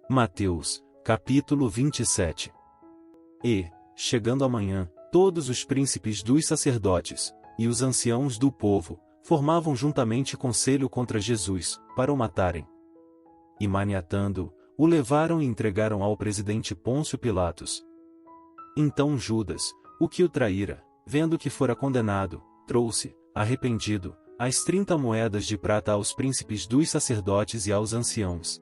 Mateus, capítulo 27. E, chegando a manhã, todos os príncipes dos sacerdotes, e os anciãos do povo, formavam juntamente conselho contra Jesus, para o matarem. E maniatando-o, o levaram e entregaram ao presidente Pôncio Pilatos. Então Judas, o que o traíra, vendo que fora condenado, trouxe, arrependido, as 30 moedas de prata aos príncipes dos sacerdotes e aos anciãos,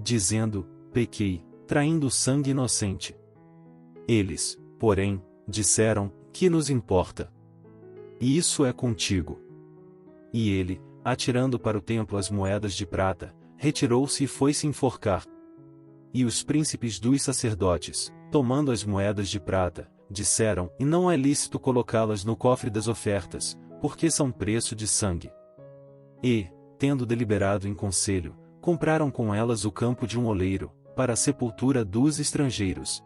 dizendo: pequei, traindo sangue inocente. Eles, porém, disseram: que nos importa? E isso é contigo. E ele, atirando para o templo as moedas de prata, retirou-se e foi-se enforcar. E os príncipes dos sacerdotes, tomando as moedas de prata, disseram: e não é lícito colocá-las no cofre das ofertas, porque são preço de sangue. E, tendo deliberado em conselho, compraram com elas o campo de um oleiro, para a sepultura dos estrangeiros.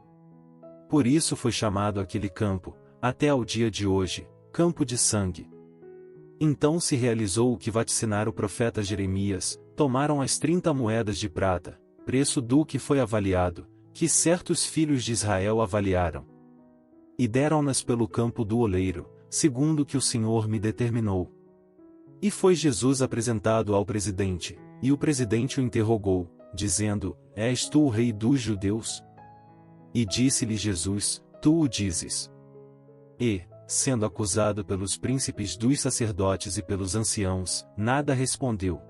Por isso foi chamado aquele campo, até ao dia de hoje, Campo de Sangue. Então se realizou o que vaticinara o profeta Jeremias: tomaram as 30 moedas de prata, preço do que foi avaliado, que certos filhos de Israel avaliaram. E deram-nas pelo campo do oleiro, segundo o que o Senhor me determinou. E foi Jesus apresentado ao presidente, e o presidente o interrogou, dizendo: és tu o rei dos judeus? E disse-lhe Jesus: tu o dizes. E, sendo acusado pelos príncipes dos sacerdotes e pelos anciãos, nada respondeu.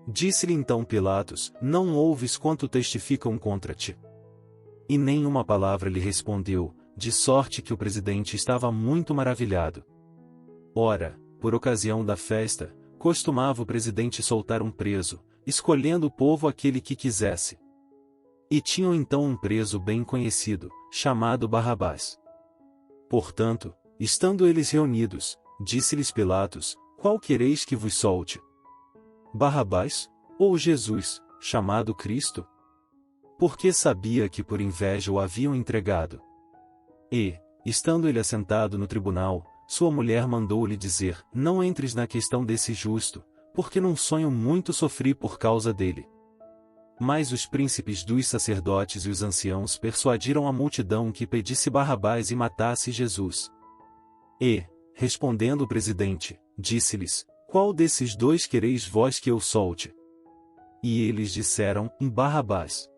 Disse-lhe então Pilatos: não ouves quanto testificam contra ti? E nenhuma palavra lhe respondeu, de sorte que o presidente estava muito maravilhado. Ora, por ocasião da festa, costumava o presidente soltar um preso, escolhendo o povo aquele que quisesse. E tinham então um preso bem conhecido, chamado Barrabás. Portanto, estando eles reunidos, disse-lhes Pilatos: qual quereis que vos solte? Barrabás, ou Jesus, chamado Cristo? Porque sabia que por inveja o haviam entregado. E, estando ele assentado no tribunal, sua mulher mandou-lhe dizer: não entres na questão desse justo, porque num sonho muito sofri por causa dele. Mas os príncipes dos sacerdotes e os anciãos persuadiram a multidão que pedisse Barrabás e matasse Jesus. E, respondendo o presidente, disse-lhes: qual desses dois quereis vós que eu solte? E eles disseram: em Barrabás.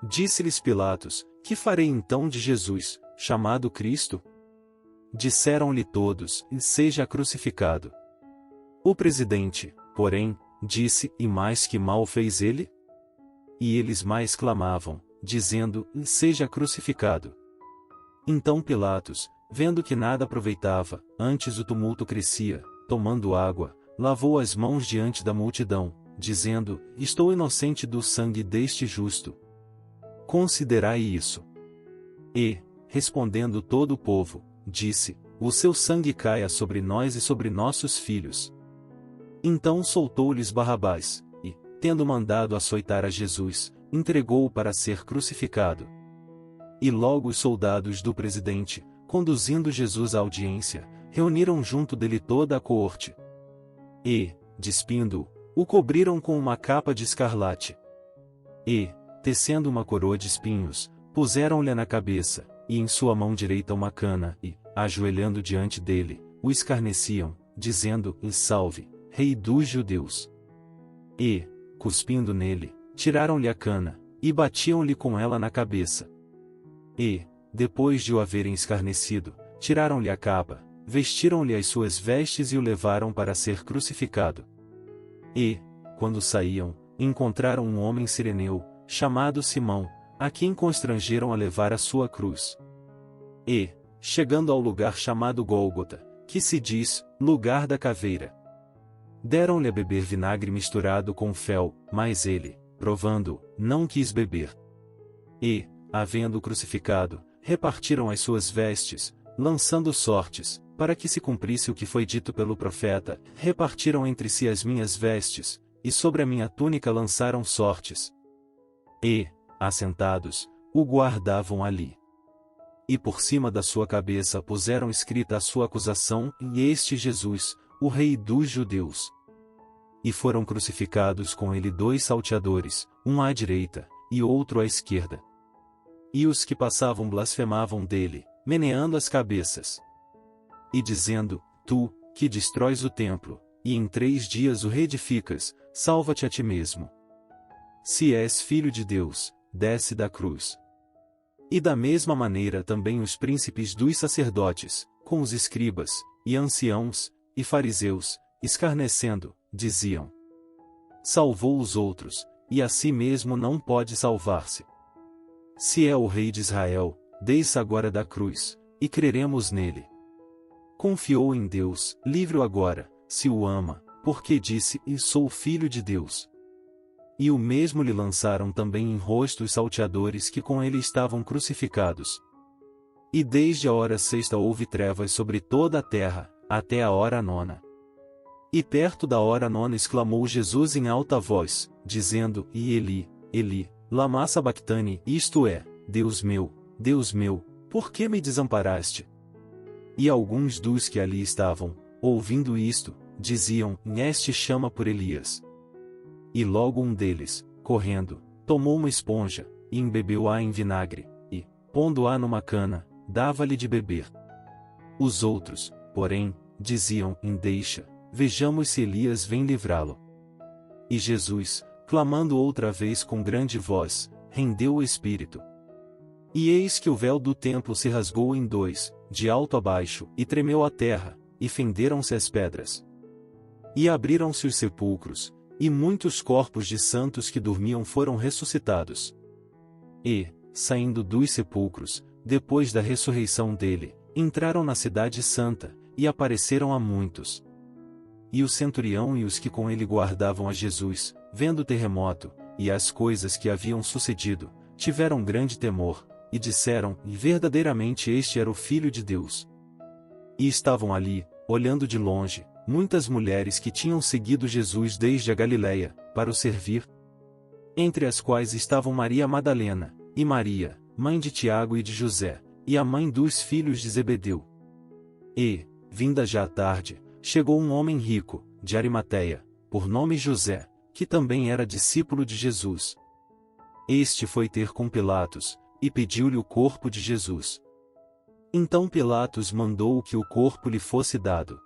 Disse-lhes Pilatos: que farei então de Jesus, chamado Cristo? Disseram-lhe todos: seja crucificado. O presidente, porém, disse: e mais que mal fez ele? E eles mais clamavam, dizendo: seja crucificado. Então Pilatos, vendo que nada aproveitava, antes o tumulto crescia, tomando água, lavou as mãos diante da multidão, dizendo: estou inocente do sangue deste justo. Considerai isso. E, respondendo todo o povo, disse: o seu sangue caia sobre nós e sobre nossos filhos. Então soltou-lhes Barrabás, e, tendo mandado açoitar a Jesus, entregou-o para ser crucificado. E logo os soldados do presidente, conduzindo Jesus à audiência, reuniram junto dele toda a coorte. E, despindo-o, o cobriram com uma capa de escarlate. E, tecendo uma coroa de espinhos, puseram-lhe na cabeça, e em sua mão direita uma cana, e, ajoelhando diante dele, o escarneciam, dizendo: salve, rei dos judeus. E, cuspindo nele, tiraram-lhe a cana, e batiam-lhe com ela na cabeça. E, depois de o haverem escarnecido, tiraram-lhe a capa, vestiram-lhe as suas vestes e o levaram para ser crucificado. E, quando saíam, encontraram um homem sireneu, chamado Simão, a quem constrangeram a levar a sua cruz. E, chegando ao lugar chamado Gólgota, que se diz, lugar da caveira, deram-lhe a beber vinagre misturado com fel, mas ele, provando, não quis beber. E, havendo-o crucificado, repartiram as suas vestes, lançando sortes, para que se cumprisse o que foi dito pelo profeta: repartiram entre si as minhas vestes, e sobre a minha túnica lançaram sortes. E, assentados, o guardavam ali. E por cima da sua cabeça puseram escrita a sua acusação: e este Jesus, o rei dos judeus. E foram crucificados com ele 2 salteadores, um à direita, e outro à esquerda. E os que passavam blasfemavam dele, meneando as cabeças. E dizendo: Tu, que destróis o templo, e em 3 dias o reedificas, salva-te a ti mesmo. Se és filho de Deus, desce da cruz. E da mesma maneira também os príncipes dos sacerdotes, com os escribas, e anciãos, e fariseus, escarnecendo, diziam: Salvou os outros, e a si mesmo não pode salvar-se. Se é o rei de Israel, desça agora da cruz, e creremos nele. Confiou em Deus, livre-o agora, se o ama, porque disse: E sou filho de Deus. E o mesmo lhe lançaram também em rosto os salteadores que com ele estavam crucificados. E desde a hora 6ª houve trevas sobre toda a terra, até a hora 9ª. E perto da hora 9ª exclamou Jesus em alta voz, dizendo: E Eli, Eli, lama sabactani, isto é: Deus meu, por que me desamparaste? E alguns dos que ali estavam, ouvindo isto, diziam: Este chama por Elias. E logo um deles, correndo, tomou uma esponja, e embebeu-a em vinagre, e, pondo-a numa cana, dava-lhe de beber. Os outros, porém, diziam: Deixa, vejamos se Elias vem livrá-lo. E Jesus, clamando outra vez com grande voz, rendeu o espírito. E eis que o véu do templo se rasgou em 2, de alto a baixo, e tremeu a terra, e fenderam-se as pedras. E abriram-se os sepulcros, e muitos corpos de santos que dormiam foram ressuscitados. E, saindo dos sepulcros, depois da ressurreição dele, entraram na cidade santa, e apareceram a muitos. E o centurião e os que com ele guardavam a Jesus, vendo o terremoto, e as coisas que haviam sucedido, tiveram grande temor, e disseram: E verdadeiramente este era o Filho de Deus. E estavam ali, olhando de longe, muitas mulheres que tinham seguido Jesus desde a Galileia, para o servir, entre as quais estavam Maria Madalena, e Maria, mãe de Tiago e de José, e a mãe dos filhos de Zebedeu. E, vinda já a tarde, chegou um homem rico, de Arimateia, por nome José, que também era discípulo de Jesus. Este foi ter com Pilatos, e pediu-lhe o corpo de Jesus. Então Pilatos mandou que o corpo lhe fosse dado.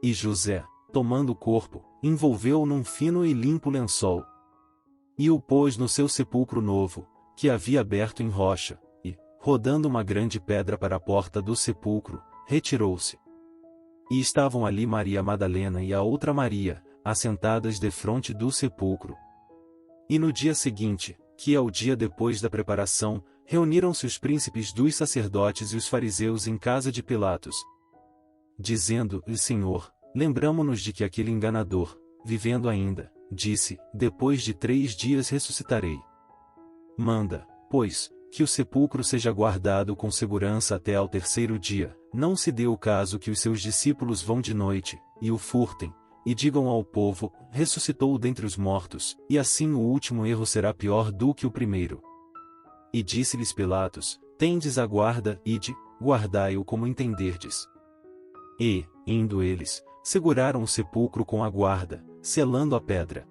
E José, tomando o corpo, envolveu-o num fino e limpo lençol. E o pôs no seu sepulcro novo, que havia aberto em rocha, e, rodando uma grande pedra para a porta do sepulcro, retirou-se. E estavam ali Maria Madalena e a outra Maria, assentadas defronte do sepulcro. E no dia seguinte, que é o dia depois da preparação, reuniram-se os príncipes dos sacerdotes e os fariseus em casa de Pilatos, dizendo: Senhor, lembramo-nos de que aquele enganador, vivendo ainda, disse: Depois de 3 dias ressuscitarei. Manda, pois, que o sepulcro seja guardado com segurança até ao 3º dia, não se dê o caso que os seus discípulos vão de noite, e o furtem, e digam ao povo: ressuscitou dentre os mortos, e assim o último erro será pior do que o primeiro. E disse-lhes Pilatos: Tendes a guarda, ide, guardai-o como entenderdes. E, indo eles, seguraram o sepulcro com a guarda, selando a pedra.